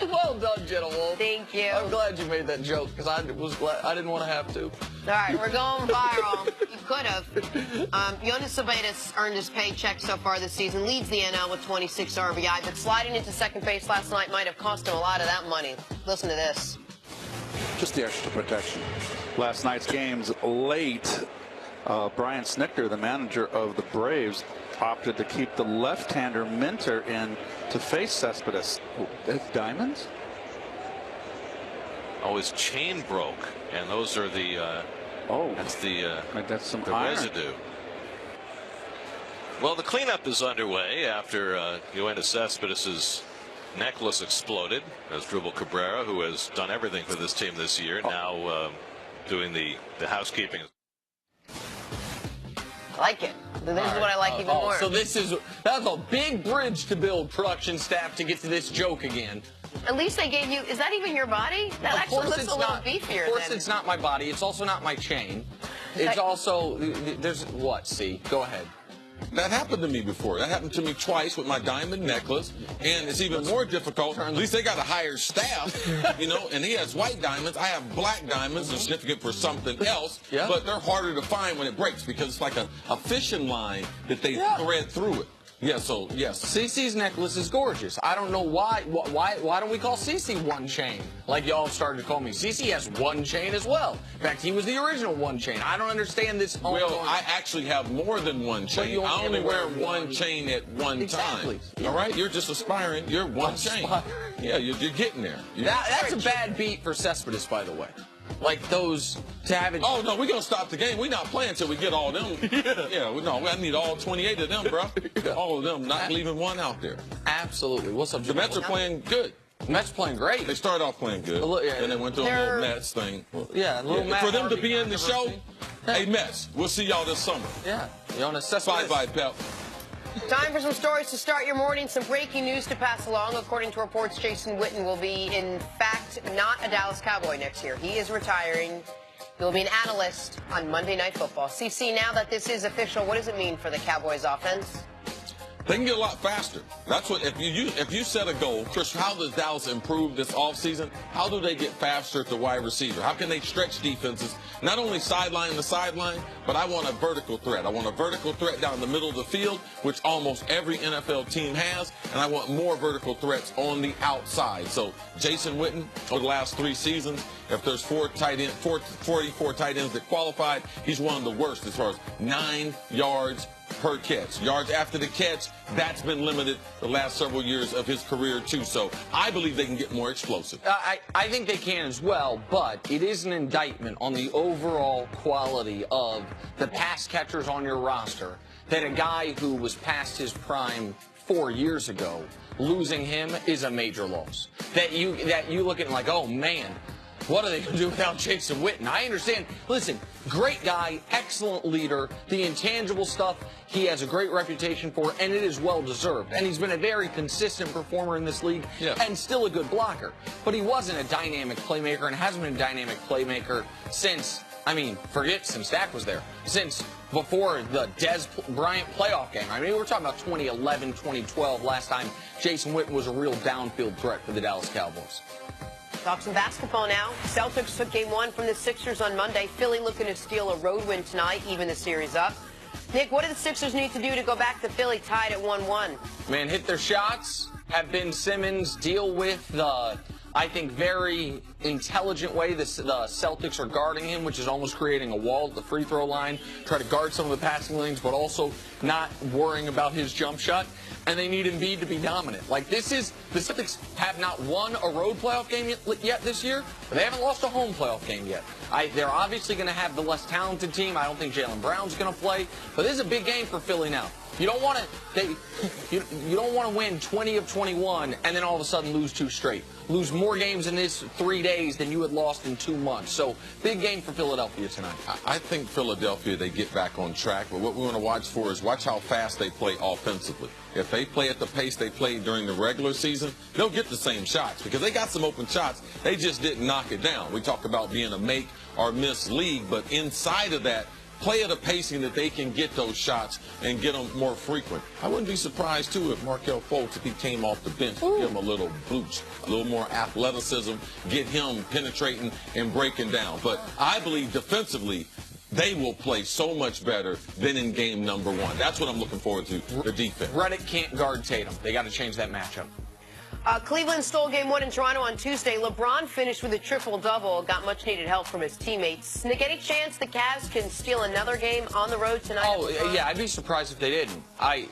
Well done, Jenna Wolf. Thank you. I'm glad you made that joke because I didn't want to have to. All right, we're going viral. You could have. Yoenis Cespedes earned his paycheck so far this season, leads the NL with 26 RBI, but sliding into second base last night might have cost him a lot of that money. Listen to this. Just the extra protection. Last night's games late. Brian Snitker, the manager of the Braves, opted to keep the left-hander Minter in to face Cespedes. That's diamonds? Oh, his chain broke, and those are the that's some residue. Well, the cleanup is underway after Yoenis Cespedes' necklace exploded. As Dribble Cabrera, who has done everything for this team this year, now doing the housekeeping. I like it. This is what I like even more. So that's a big bridge to build, production staff, to get to this joke again. At least they gave you, is that even your body? That actually looks a little beefier. Of course it's not my body. It's also not my chain. It's also, there's what, see? Go ahead. That happened to me before. That happened to me twice with my diamond necklace, and it's even more difficult. At least they got a higher staff, you know, and he has white diamonds. I have black diamonds, they're significant for something else, but they're harder to find when it breaks because it's like a fishing line that they thread through it. Yeah, so, yes. CeCe's necklace is gorgeous. I don't know why don't we call CeCe one chain? Like y'all started to call me. CeCe has one chain as well. In fact, he was the original one chain. I don't understand this. Well, I actually have more than one chain. I only wear one chain at one time. All right? You're just aspiring. You're one chain. Yeah, you're getting there. That's a bad beat for Cespedes, by the way. Like those to have it. Oh, no, we're going to stop the game. We're not playing until we get all them. No, I need all 28 of them, bro. All of them, not leaving one out there. Absolutely. What's up, the Mets are playing good. The Mets playing great. They started off playing good. Then they went to a little Mets thing. Yeah, a little Mets. For them to be in the show, hey, Mets, we'll see y'all this summer. Yeah. Yoenis Cespedes. Bye-bye, Pep. Time for some stories to start your morning. Some breaking news to pass along. According to reports, Jason Witten will be, in fact, not a Dallas Cowboy next year. He is retiring. He'll be an analyst on Monday Night Football. CC, now that this is official, what does it mean for the Cowboys offense? They can get a lot faster. That's what, if you set a goal, Chris, how does Dallas improve this offseason? How do they get faster at the wide receiver? How can they stretch defenses? Not only sideline to sideline, but I want a vertical threat. I want a vertical threat down the middle of the field, which almost every NFL team has, and I want more vertical threats on the outside. So Jason Witten, over the last 3 seasons, if there's 44 tight ends that qualified, he's one of the worst as far as 9 yards per catch. Yards after the catch, that's been limited the last several years of his career, too. So I believe they can get more explosive. I think they can as well, but it is an indictment on the overall quality of the pass catchers on your roster that a guy who was past his prime 4 years ago, losing him is a major loss. That you look at it like, oh, man, what are they going to do without Jason Witten? I understand. Listen, great guy, excellent leader, the intangible stuff he has a great reputation for, and it is well-deserved. And he's been a very consistent performer in this league and still a good blocker. But he wasn't a dynamic playmaker and hasn't been a dynamic playmaker since, forget since Dak was there, since before the Dez Bryant playoff game. We're talking about 2011, 2012, last time Jason Witten was a real downfield threat for the Dallas Cowboys. Talk some basketball now. Celtics took game 1 from the Sixers on Monday. Philly looking to steal a road win tonight, even the series up. Nick, what do the Sixers need to do to go back to Philly tied at 1-1? Man, hit their shots, have Ben Simmons deal with the, I think, very intelligent way the Celtics are guarding him, which is almost creating a wall at the free throw line, try to guard some of the passing lanes, but also not worrying about his jump shot. And they need Embiid to be dominant. Like, the Celtics have not won a road playoff game yet this year, but they haven't lost a home playoff game yet. They're obviously going to have the less talented team. I don't think Jaylen Brown's going to play, but this is a big game for Philly now. You don't want to win 20 of 21 and then all of a sudden lose 2 straight. Lose more games in this 3 days than you had lost in 2 months. So big game for Philadelphia tonight. I think Philadelphia, they get back on track, but what we want to watch for is watch how fast they play offensively. If they play at the pace they played during the regular season, they'll get the same shots because they got some open shots. They just didn't knock it down. We talk about being a make or miss league, but inside of that, play at a pacing that they can get those shots and get them more frequent. I wouldn't be surprised, too, if Markelle Fultz, if he came off the bench, give him a little boost, a little more athleticism, get him penetrating and breaking down. But I believe defensively, they will play so much better than in game number 1. That's what I'm looking forward to, the defense. Reddick can't guard Tatum. They got to change that matchup. Cleveland stole game 1 in Toronto on Tuesday. LeBron finished with a triple-double, got much-needed help from his teammates. Nick, any chance the Cavs can steal another game on the road tonight? Oh, yeah, I'd be surprised if they didn't. I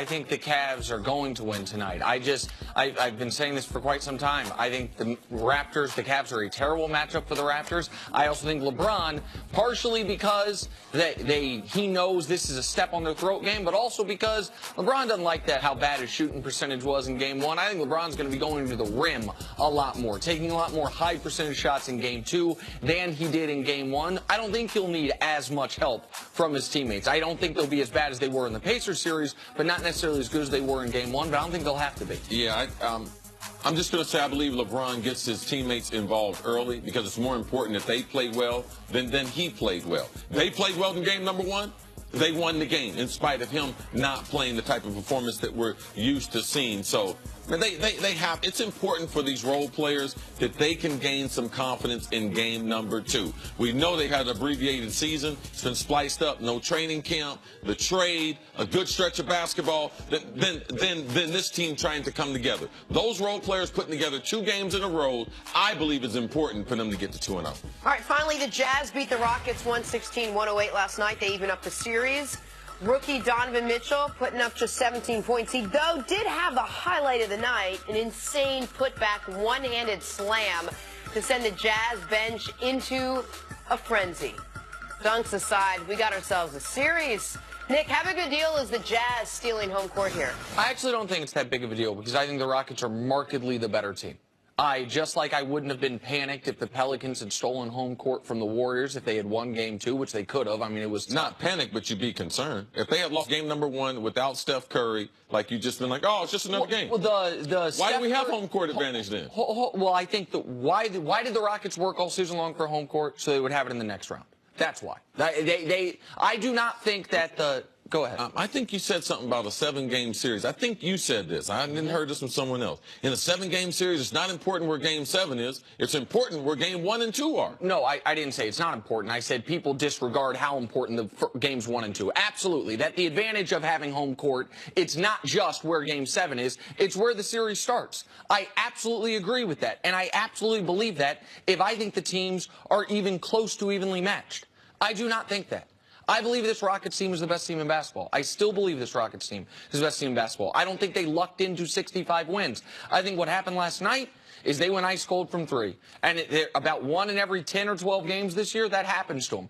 think the Cavs are going to win tonight. I've been saying this for quite some time. I think the Cavs are a terrible matchup for the Raptors. I also think LeBron, partially because he knows this is a step on their throat game, but also because LeBron doesn't like that, how bad his shooting percentage was in game 1. I think LeBron's going to be going to the rim a lot more, taking a lot more high percentage shots in game 2 than he did in game 1. I don't think he'll need as much help from his teammates. I don't think they'll be as bad as they were in the Pacers series, but not necessarily as good as they were in game 1, but I don't think they'll have to be. Yeah, I'm just going to say I believe LeBron gets his teammates involved early because it's more important that they play well than he played well. They played well in game number 1. They won the game in spite of him not playing the type of performance that we're used to seeing. So they have. It's important for these role players that they can gain some confidence in game number 2. We know they had an abbreviated season. It's been spliced up. No training camp, the trade, a good stretch of basketball. Then this team trying to come together. Those role players putting together 2 games in a row, I believe, is important for them to get to 2-0. All right, finally, the Jazz beat the Rockets 116-108 last night. They even up the series. Rookie Donovan Mitchell putting up just 17 points. He, though, did have the highlight of the night, an insane putback one-handed slam to send the Jazz bench into a frenzy. Dunks aside, we got ourselves a series. Nick, how big a deal is the Jazz stealing home court here? I actually don't think it's that big of a deal because I think the Rockets are markedly the better team. Just like I wouldn't have been panicked if the Pelicans had stolen home court from the Warriors if they had won game 2, which they could have. I mean, it was not panic, but you'd be concerned. If they had lost game number 1 without Steph Curry, like you just been like, oh, it's just another game. Well, why do we have home court advantage then? Well, I think why did the Rockets work all season long for home court? So they would have it in the next round. That's why. I do not think that the... Go ahead. I think you said something about a 7-game series. I think you said this. I didn't heard this from someone else. In a 7-game series, it's not important where game 7 is. It's important where game 1 and 2 are. No, I didn't say it's not important. I said people disregard how important the games 1 and 2. Absolutely. That the advantage of having home court, it's not just where game 7 is. It's where the series starts. I absolutely agree with that. And I absolutely believe that if I think the teams are even close to evenly matched. I do not think that. I believe this Rockets team is the best team in basketball. I still believe this Rockets team is the best team in basketball. I don't think they lucked into 65 wins. I think what happened last night is they went ice cold from 3. And about 1 in every 10 or 12 games this year, that happens to them.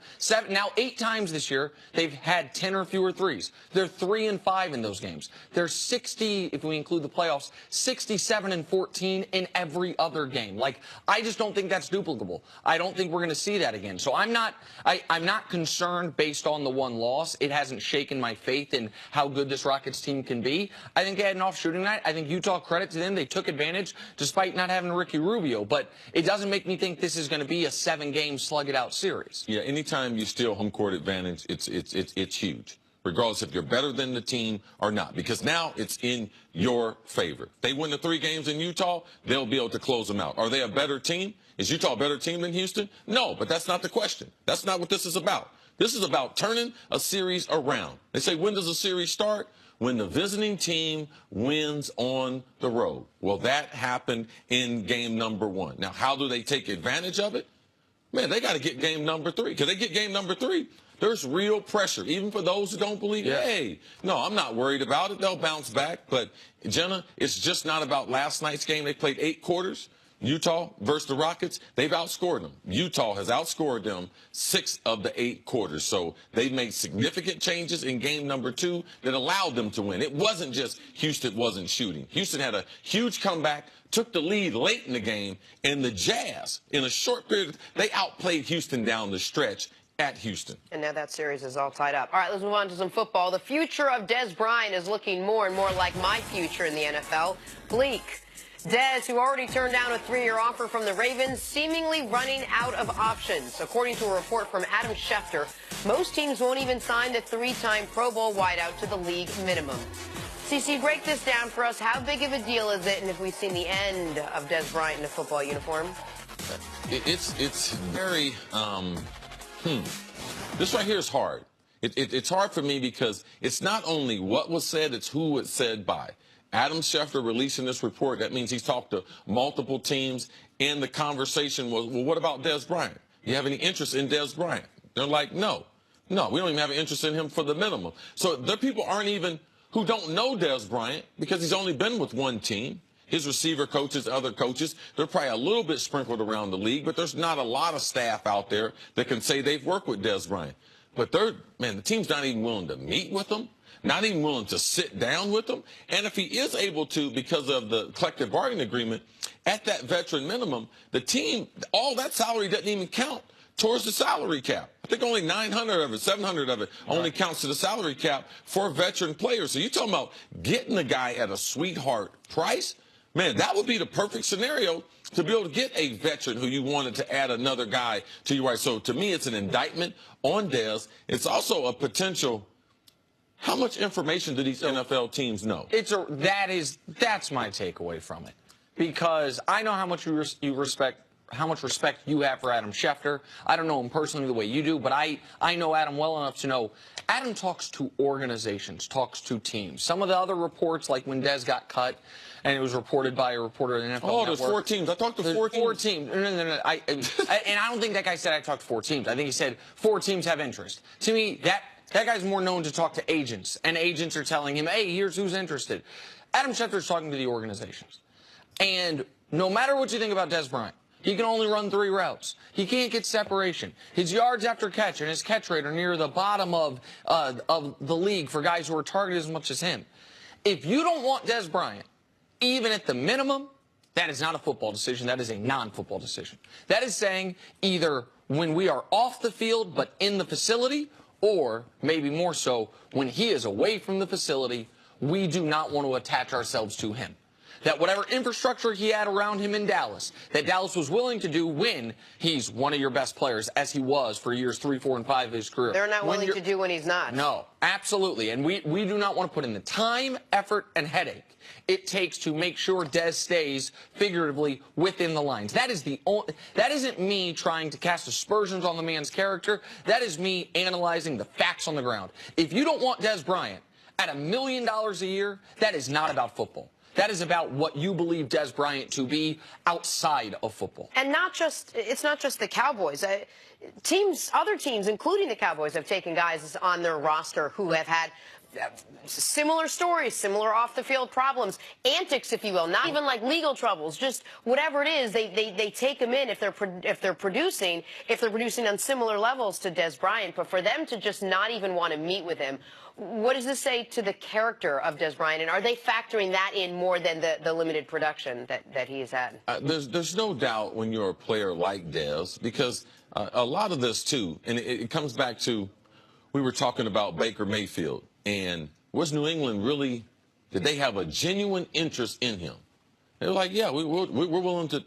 Now, 8 times this year, they've had 10 or fewer threes. They're 3-5 in those games. They're 60, if we include the playoffs, 67-14 in every other game. Like, I just don't think that's duplicable. I don't think we're going to see that again. So I'm not concerned based on the 1 loss. It hasn't shaken my faith in how good this Rockets team can be. I think they had an off shooting night. I think Utah, credit to them, they took advantage despite not having Ricky Rubio, but it doesn't make me think this is going to be a 7-game slug-it-out series. Yeah, anytime you steal home court advantage, it's huge, regardless if you're better than the team or not, because now it's in your favor. If they win the 3 games in Utah, they'll be able to close them out. Are they a better team? Is Utah a better team than Houston? No, but that's not the question. That's not what this is about. This is about turning a series around. They say, when does a series start? When the visiting team wins on the road. Well, that happened in game number 1. Now, how do they take advantage of it? Man, they got to get game number 3. Because they get game number 3, there's real pressure, even for those who don't believe, hey, no, I'm not worried about it. They'll bounce back. But, Jenna, it's just not about last night's game. They played 8 quarters. Utah versus the Rockets, they've outscored them. Utah has outscored them 6 of the 8 quarters. So they've made significant changes in game number 2 that allowed them to win. It wasn't just Houston wasn't shooting. Houston had a huge comeback, took the lead late in the game, and the Jazz, in a short period, they outplayed Houston down the stretch at Houston. And now that series is all tied up. All right, let's move on to some football. The future of Des Bryant is looking more and more like my future in the NFL. Bleak. Dez, who already turned down a 3-year offer from the Ravens, seemingly running out of options. According to a report from Adam Schefter, most teams won't even sign the 3-time Pro Bowl wideout to the league minimum. CC, break this down for us. How big of a deal is it, and have we seen the end of Dez Bryant in a football uniform? It's very, this right here is hard. It's hard for me because it's not only what was said, it's who it's said by. Adam Schefter releasing this report, that means he's talked to multiple teams, and the conversation was, well, what about Dez Bryant? Do you have any interest in Dez Bryant? They're like, no, we don't even have an interest in him for the minimum. So there are people who don't know Dez Bryant because he's only been with one team. His receiver coaches, other coaches, they're probably a little bit sprinkled around the league, but there's not a lot of staff out there that can say they've worked with Dez Bryant. But the team's not even willing to meet with him, not even willing to sit down with him. And if he is able to, because of the collective bargaining agreement, at that veteran minimum, the team, all that salary doesn't even count towards the salary cap. I think only 900 of it, 700 of it only counts to the salary cap for veteran players. So you're talking about getting the guy at a sweetheart price? Man, that would be the perfect scenario to be able to get a veteran who you wanted to add another guy to your right. So to me, it's an indictment on Dez. It's also a potential. How much information do these NFL teams know? That's my takeaway from it, because I know how much you respect. How much respect you have for Adam Schefter. I don't know him personally the way you do, but I know Adam well enough to know Adam talks to organizations, talks to teams. Some of the other reports, like when Dez got cut, and it was reported by a reporter at the NFL Network. Oh, there's 4 teams. I talked to 4 teams. 4 teams. No. And I don't think that guy said I talked to 4 teams. I think he said 4 teams have interest. To me, that guy's more known to talk to agents, and agents are telling him, hey, here's who's interested. Adam Schefter's talking to the organizations. And no matter what you think about Dez Bryant, he can only run 3 routes. He can't get separation. His yards after catch and his catch rate are near the bottom of the league for guys who are targeted as much as him. If you don't want Dez Bryant, even at the minimum, that is not a football decision. That is a non-football decision. That is saying either when we are off the field but in the facility, or maybe more so when he is away from the facility, we do not want to attach ourselves to him. That whatever infrastructure he had around him in Dallas, that Dallas was willing to do when he's one of your best players, as he was for years 3, 4, and 5 of his career. They're not willing to do when he's not. No, absolutely. And we do not want to put in the time, effort, and headache it takes to make sure Dez stays figuratively within the lines. That isn't me trying to cast aspersions on the man's character. That is me analyzing the facts on the ground. If you don't want Dez Bryant at $1 million a year, that is not about football. That is about what you believe Dez Bryant to be outside of football. And it's not just the Cowboys. Other teams, including the Cowboys, have taken guys on their roster who have had similar stories, similar off-the-field problems, antics, if you will, not even like legal troubles, just whatever it is, they take them in if they're producing on similar levels to Dez Bryant. But for them to just not even want to meet with him, what does this say to the character of Dez Bryant? And are they factoring that in more than the limited production that he has had? There's no doubt when you're a player like Dez, because a lot of this, too, and it comes back to, we were talking about Baker Mayfield, and was New England really, did they have a genuine interest in him? They were like, yeah, we're willing to,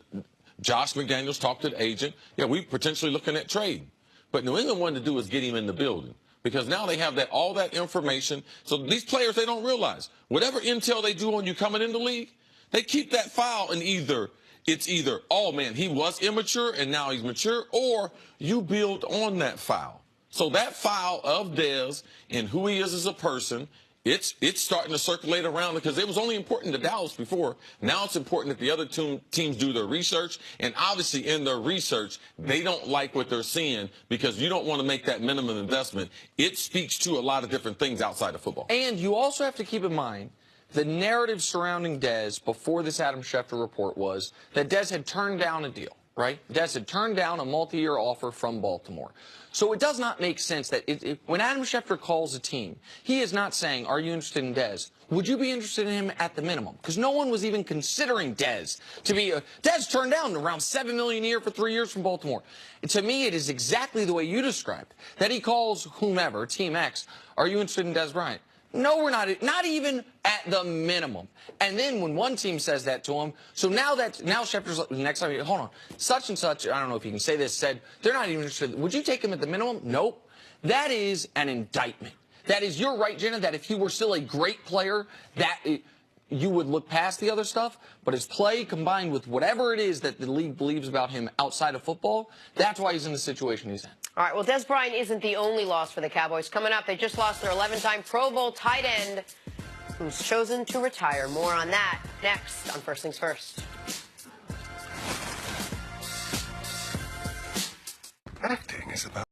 Josh McDaniels talked to the agent, yeah, we're potentially looking at trade. But New England wanted to do is get him in the building, because now they have all that information. So these players, they don't realize, whatever intel they do on you coming in the league, they keep that file, and it's either, oh, man, he was immature and now he's mature, or you build on that file. So that file of Dez and who he is as a person, it's starting to circulate around, because it was only important to Dallas before. Now it's important that the other teams do their research. And obviously in their research, they don't like what they're seeing, because you don't want to make that minimum investment. It speaks to a lot of different things outside of football. And you also have to keep in mind the narrative surrounding Dez before this Adam Schefter report was that Dez had turned down a deal, right? Dez had turned down a multi-year offer from Baltimore. So it does not make sense that when Adam Schefter calls a team, he is not saying, are you interested in Dez? Would you be interested in him at the minimum? Because no one was even considering Dez to be Dez turned down around $7 million a year for 3 years from Baltimore. And to me, it is exactly the way you described, that he calls whomever, Team X, are you interested in Dez Bryant? No, we're not. Not even at the minimum. And then when one team says that to him, so now Schefter's the next time. Hold on, such and such. I don't know if you can say this. Said they're not even interested. Would you take him at the minimum? Nope. That is an indictment. That is, you're right, Jenna. That if he were still a great player, you would look past the other stuff. But his play combined with whatever it is that the league believes about him outside of football, that's why he's in the situation he's in. All right, well, Des Bryant isn't the only loss for the Cowboys. Coming up, they just lost their 11-time Pro Bowl tight end who's chosen to retire. More on that next on First Things First. Acting is about